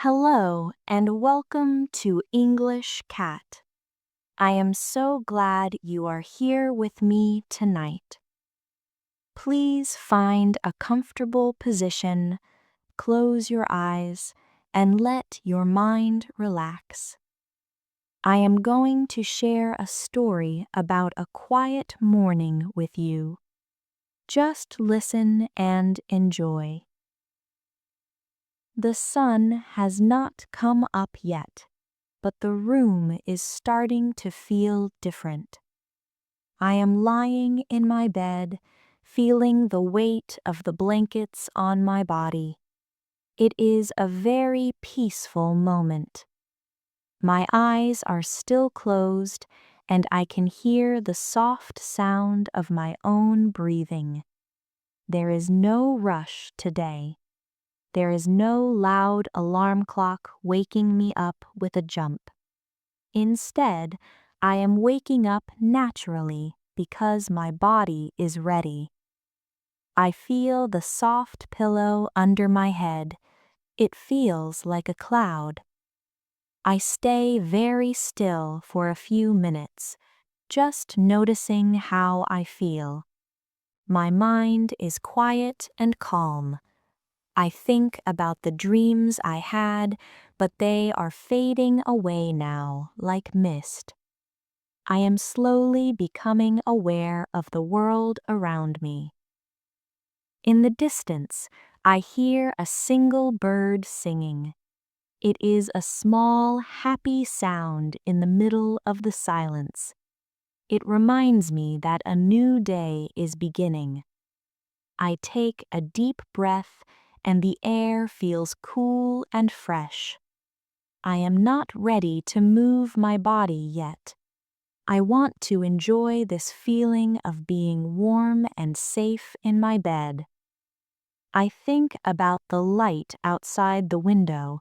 Hello and welcome to English Cat. I am so glad you are here with me tonight. Please find a comfortable position, close your eyes, and let your mind relax. I am going to share a story about a quiet morning with you. Just listen and enjoy. The sun has not come up yet, but the room is starting to feel different. I am lying in my bed, feeling the weight of the blankets on my body. It is a very peaceful moment. My eyes are still closed, and I can hear the soft sound of my own breathing. There is no rush today. There is no loud alarm clock waking me up with a jump. Instead, I am waking up naturally because my body is ready. I feel the soft pillow under my head. It feels like a cloud. I stay very still for a few minutes, just noticing how I feel. My mind is quiet and calm. I think about the dreams I had, but they are fading away now like mist. I am slowly becoming aware of the world around me. In the distance, I hear a single bird singing. It is a small, happy sound in the middle of the silence. It reminds me that a new day is beginning. I take a deep breath, and the air feels cool and fresh. I am not ready to move my body yet. I want to enjoy this feeling of being warm and safe in my bed. I think about the light outside the window.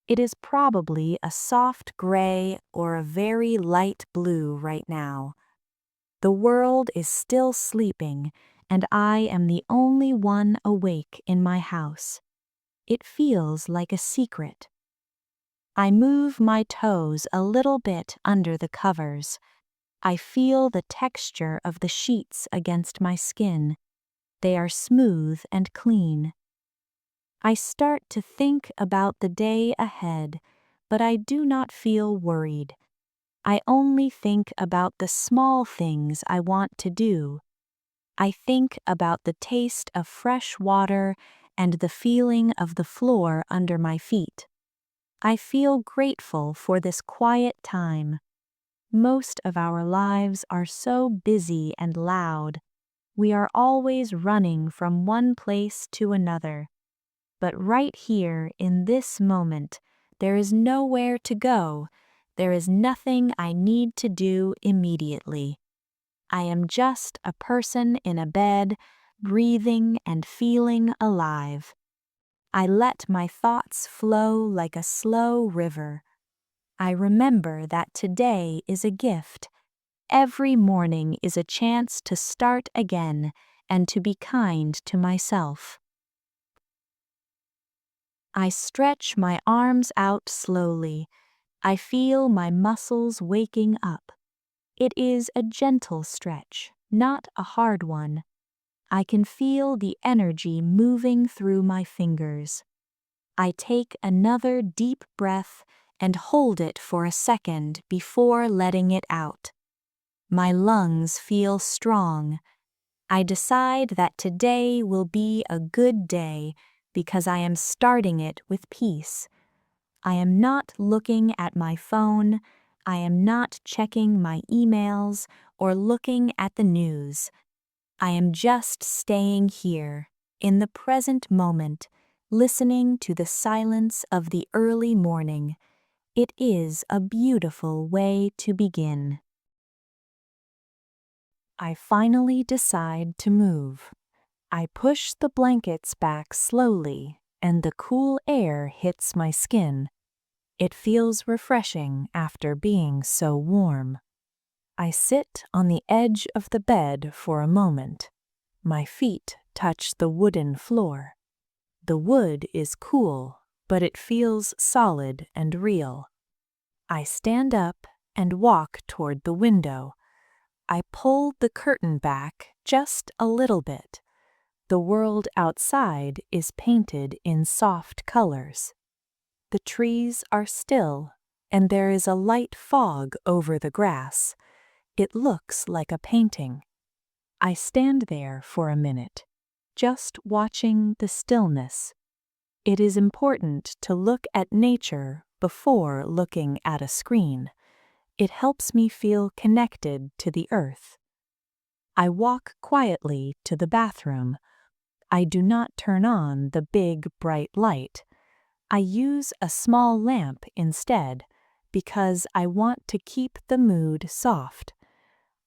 It is probably a soft gray or a very light blue right now. The world is still sleeping, and I am the only one awake in my house. It feels like a secret. I move my toes a little bit under the covers. I feel the texture of the sheets against my skin. They are smooth and clean. I start to think about the day ahead, but I do not feel worried. I only think about the small things I want to do. I think about the taste of fresh water and the feeling of the floor under my feet. I feel grateful for this quiet time. Most of our lives are so busy and loud. We are always running from one place to another. But right here in this moment, there is nowhere to go. There is nothing I need to do immediately. I am just a person in a bed, breathing and feeling alive. I let my thoughts flow like a slow river. I remember that today is a gift. Every morning is a chance to start again and to be kind to myself. I stretch my arms out slowly. I feel my muscles waking up. It is a gentle stretch, not a hard one. I can feel the energy moving through my fingers. I take another deep breath and hold it for a second before letting it out. My lungs feel strong. I decide that today will be a good day because I am starting it with peace. I am not looking at my phone. I am not checking my emails or looking at the news. I am just staying here, in the present moment, listening to the silence of the early morning. It is a beautiful way to begin. I finally decide to move. I push the blankets back slowly, and the cool air hits my skin. It feels refreshing after being so warm. I sit on the edge of the bed for a moment. My feet touch the wooden floor. The wood is cool, but it feels solid and real. I stand up and walk toward the window. I pull the curtain back just a little bit. The world outside is painted in soft colors. The trees are still, and there is a light fog over the grass. It looks like a painting. I stand there for a minute, just watching the stillness. It is important to look at nature before looking at a screen. It helps me feel connected to the earth. I walk quietly to the bathroom. I do not turn on the big, bright light. I use a small lamp instead because I want to keep the mood soft.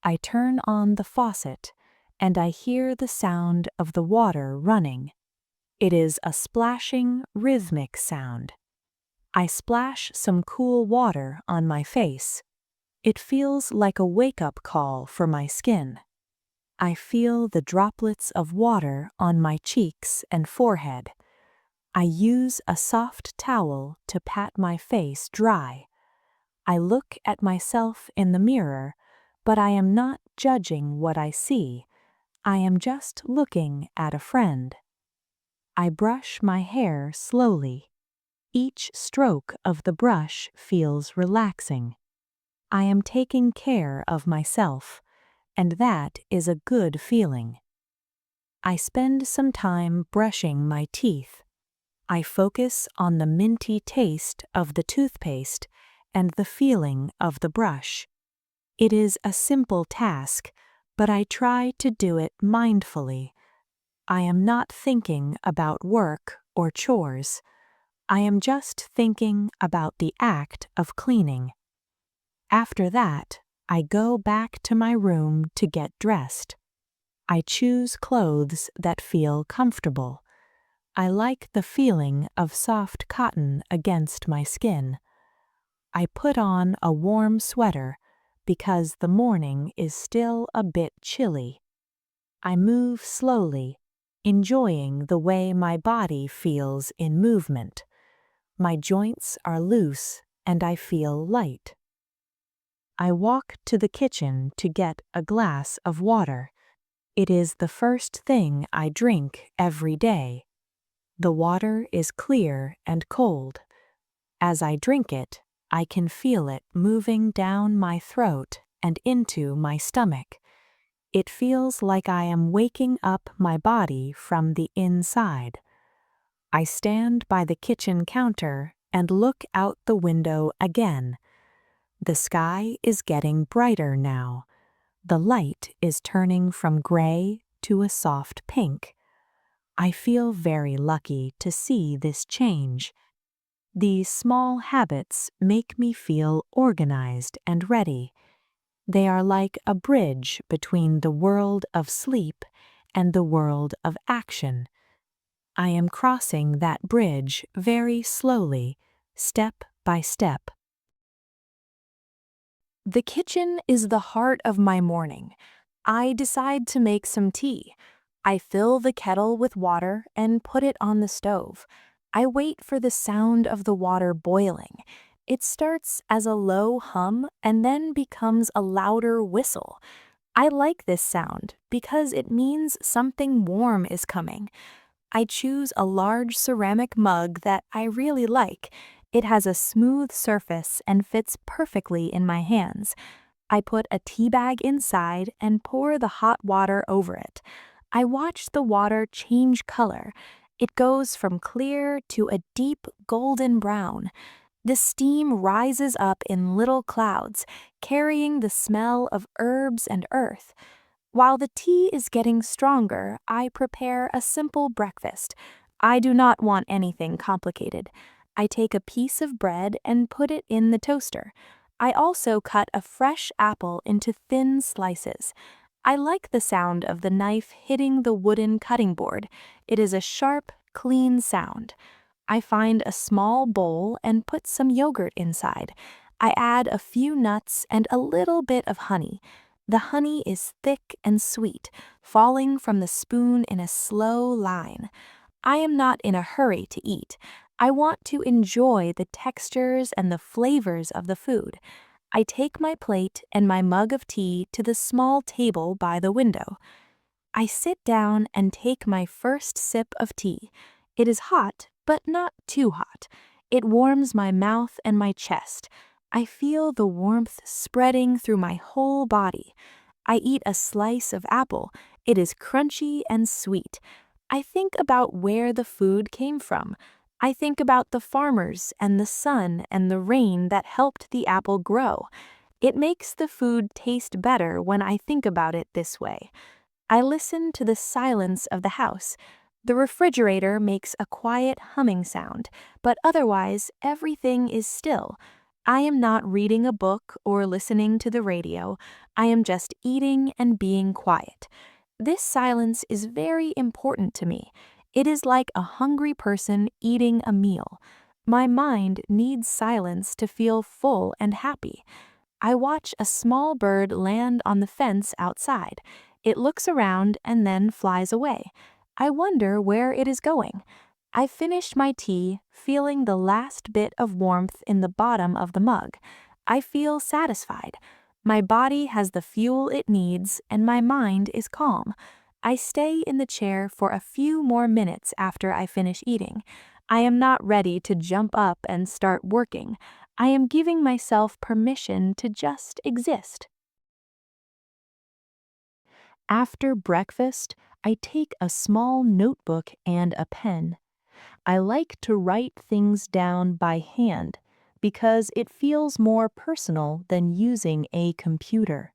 I turn on the faucet and I hear the sound of the water running. It is a splashing, rhythmic sound. I splash some cool water on my face. It feels like a wake-up call for my skin. I feel the droplets of water on my cheeks and forehead. I use a soft towel to pat my face dry. I look at myself in the mirror, but I am not judging what I see. I am just looking at a friend. I brush my hair slowly. Each stroke of the brush feels relaxing. I am taking care of myself, and that is a good feeling. I spend some time brushing my teeth. I focus on the minty taste of the toothpaste and the feeling of the brush. It is a simple task, but I try to do it mindfully. I am not thinking about work or chores. I am just thinking about the act of cleaning. After that, I go back to my room to get dressed. I choose clothes that feel comfortable. I like the feeling of soft cotton against my skin. I put on a warm sweater because the morning is still a bit chilly. I move slowly, enjoying the way my body feels in movement. My joints are loose and I feel light. I walk to the kitchen to get a glass of water. It is the first thing I drink every day. The water is clear and cold. As I drink it, I can feel it moving down my throat and into my stomach. It feels like I am waking up my body from the inside. I stand by the kitchen counter and look out the window again. The sky is getting brighter now. The light is turning from gray to a soft pink. I feel very lucky to see this change. These small habits make me feel organized and ready. They are like a bridge between the world of sleep and the world of action. I am crossing that bridge very slowly, step by step. The kitchen is the heart of my morning. I decide to make some tea. I fill the kettle with water and put it on the stove. I wait for the sound of the water boiling. It starts as a low hum and then becomes a louder whistle. I like this sound because it means something warm is coming. I choose a large ceramic mug that I really like. It has a smooth surface and fits perfectly in my hands. I put a tea bag inside and pour the hot water over it. I watch the water change color. It goes from clear to a deep golden brown. The steam rises up in little clouds, carrying the smell of herbs and earth. While the tea is getting stronger, I prepare a simple breakfast. I do not want anything complicated. I take a piece of bread and put it in the toaster. I also cut a fresh apple into thin slices. I like the sound of the knife hitting the wooden cutting board. It is a sharp, clean sound. I find a small bowl and put some yogurt inside. I add a few nuts and a little bit of honey. The honey is thick and sweet, falling from the spoon in a slow line. I am not in a hurry to eat. I want to enjoy the textures and the flavors of the food. I take my plate and my mug of tea to the small table by the window. I sit down and take my first sip of tea. It is hot, but not too hot. It warms my mouth and my chest. I feel the warmth spreading through my whole body. I eat a slice of apple. It is crunchy and sweet. I think about where the food came from. I think about the farmers and the sun and the rain that helped the apple grow. It makes the food taste better when I think about it this way. I listen to the silence of the house. The refrigerator makes a quiet humming sound, but otherwise everything is still. I am not reading a book or listening to the radio. I am just eating and being quiet. This silence is very important to me. It is like a hungry person eating a meal. My mind needs silence to feel full and happy. I watch a small bird land on the fence outside. It looks around and then flies away. I wonder where it is going. I finished my tea, feeling the last bit of warmth in the bottom of the mug. I feel satisfied. My body has the fuel it needs and my mind is calm. I stay in the chair for a few more minutes after I finish eating. I am not ready to jump up and start working. I am giving myself permission to just exist. After breakfast, I take a small notebook and a pen. I like to write things down by hand because it feels more personal than using a computer.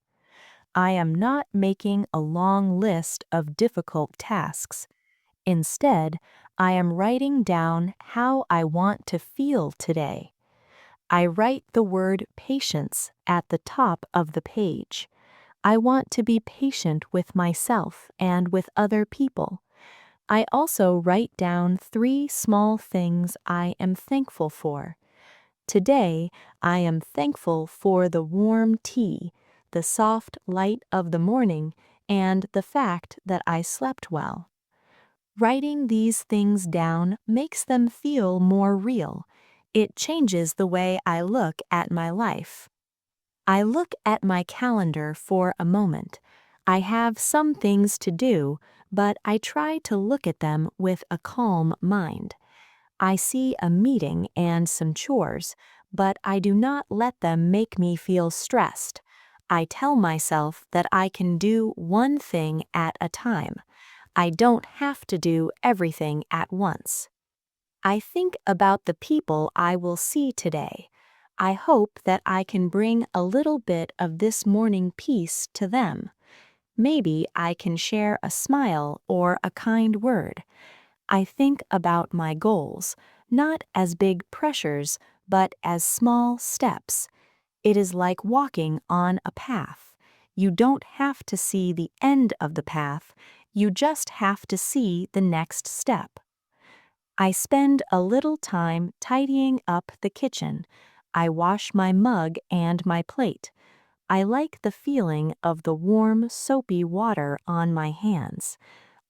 I am not making a long list of difficult tasks. Instead, I am writing down how I want to feel today. I write the word patience at the top of the page. I want to be patient with myself and with other people. I also write down 3 small things I am thankful for. Today, I am thankful for the warm tea, the soft light of the morning, and the fact that I slept well. Writing these things down makes them feel more real. It changes the way I look at my life. I look at my calendar for a moment. I have some things to do, but I try to look at them with a calm mind. I see a meeting and some chores, but I do not let them make me feel stressed. I tell myself that I can do one thing at a time. I don't have to do everything at once. I think about the people I will see today. I hope that I can bring a little bit of this morning peace to them. Maybe I can share a smile or a kind word. I think about my goals, not as big pressures, but as small steps. It is like walking on a path. You don't have to see the end of the path, you just have to see the next step. I spend a little time tidying up the kitchen. I wash my mug and my plate. I like the feeling of the warm, soapy water on my hands.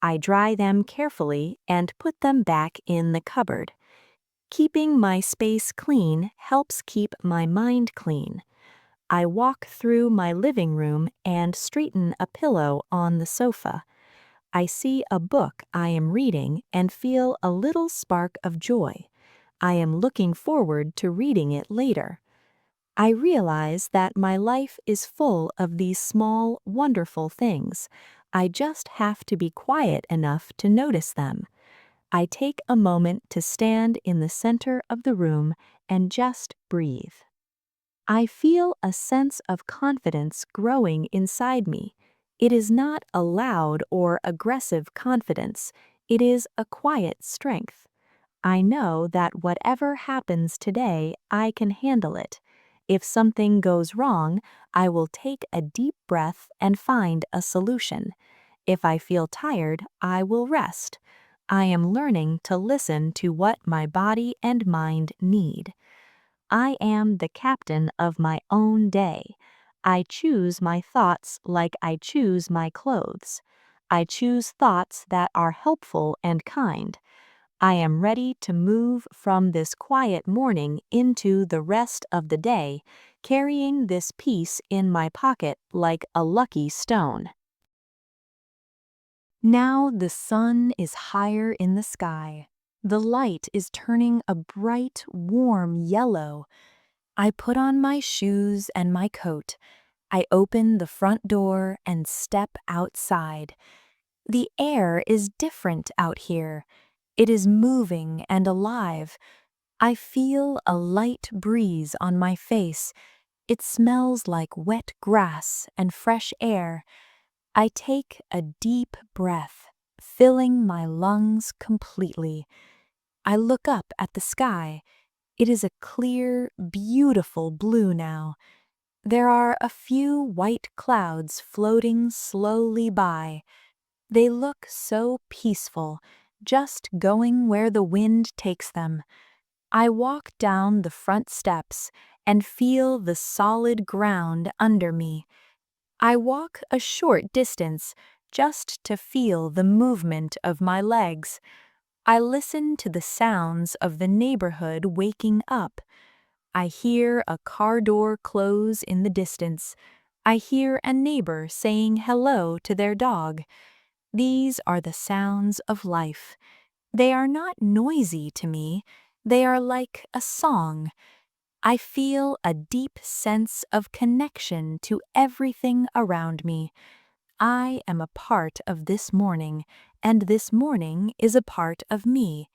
I dry them carefully and put them back in the cupboard. Keeping my space clean helps keep my mind clean. I walk through my living room and straighten a pillow on the sofa. I see a book I am reading and feel a little spark of joy. I am looking forward to reading it later. I realize that my life is full of these small, wonderful things. I just have to be quiet enough to notice them. I take a moment to stand in the center of the room and just breathe. I feel a sense of confidence growing inside me. It is not a loud or aggressive confidence. It is a quiet strength. I know that whatever happens today, I can handle it. If something goes wrong, I will take a deep breath and find a solution. If I feel tired, I will rest. I am learning to listen to what my body and mind need. I am the captain of my own day. I choose my thoughts like I choose my clothes. I choose thoughts that are helpful and kind. I am ready to move from this quiet morning into the rest of the day, carrying this piece in my pocket like a lucky stone. Now the sun is higher in the sky. The light is turning a bright, warm yellow. I put on my shoes and my coat. I open the front door and step outside. The air is different out here. It is moving and alive. I feel a light breeze on my face. It smells like wet grass and fresh air. I take a deep breath, filling my lungs completely. I look up at the sky. It is a clear, beautiful blue now. There are a few white clouds floating slowly by. They look so peaceful, just going where the wind takes them. I walk down the front steps and feel the solid ground under me. I walk a short distance just to feel the movement of my legs. I listen to the sounds of the neighborhood waking up. I hear a car door close in the distance. I hear a neighbor saying hello to their dog. These are the sounds of life. They are not noisy to me. They are like a song. I feel a deep sense of connection to everything around me. I am a part of this morning, and this morning is a part of me.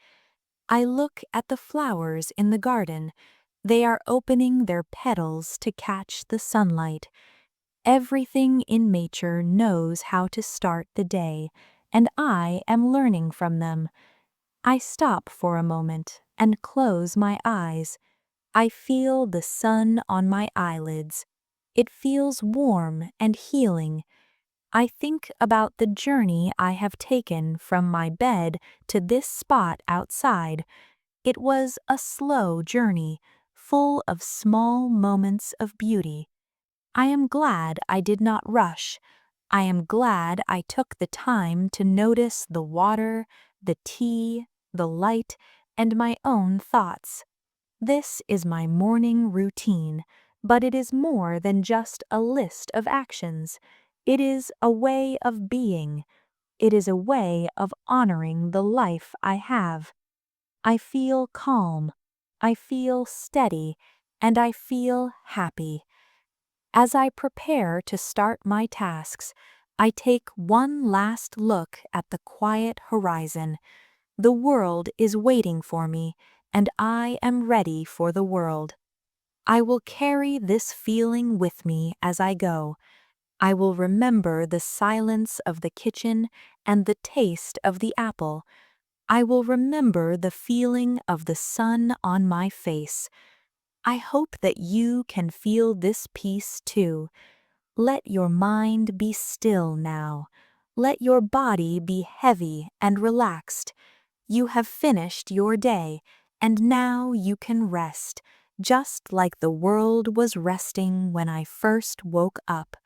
I look at the flowers in the garden. They are opening their petals to catch the sunlight. Everything in nature knows how to start the day, and I am learning from them. I stop for a moment and close my eyes. I feel the sun on my eyelids. It feels warm and healing. I think about the journey I have taken from my bed to this spot outside. It was a slow journey, full of small moments of beauty. I am glad I did not rush. I am glad I took the time to notice the water, the tea, the light, and my own thoughts. This is my morning routine, but it is more than just a list of actions. It is a way of being. It is a way of honoring the life I have. I feel calm. I feel steady, and I feel happy. As I prepare to start my tasks, I take one last look at the quiet horizon. The world is waiting for me, and I am ready for the world. I will carry this feeling with me as I go. I will remember the silence of the kitchen and the taste of the apple. I will remember the feeling of the sun on my face. I hope that you can feel this peace too. Let your mind be still now. Let your body be heavy and relaxed. You have finished your day, and now you can rest, just like the world was resting when I first woke up.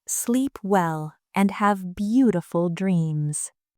Sleep well and have beautiful dreams.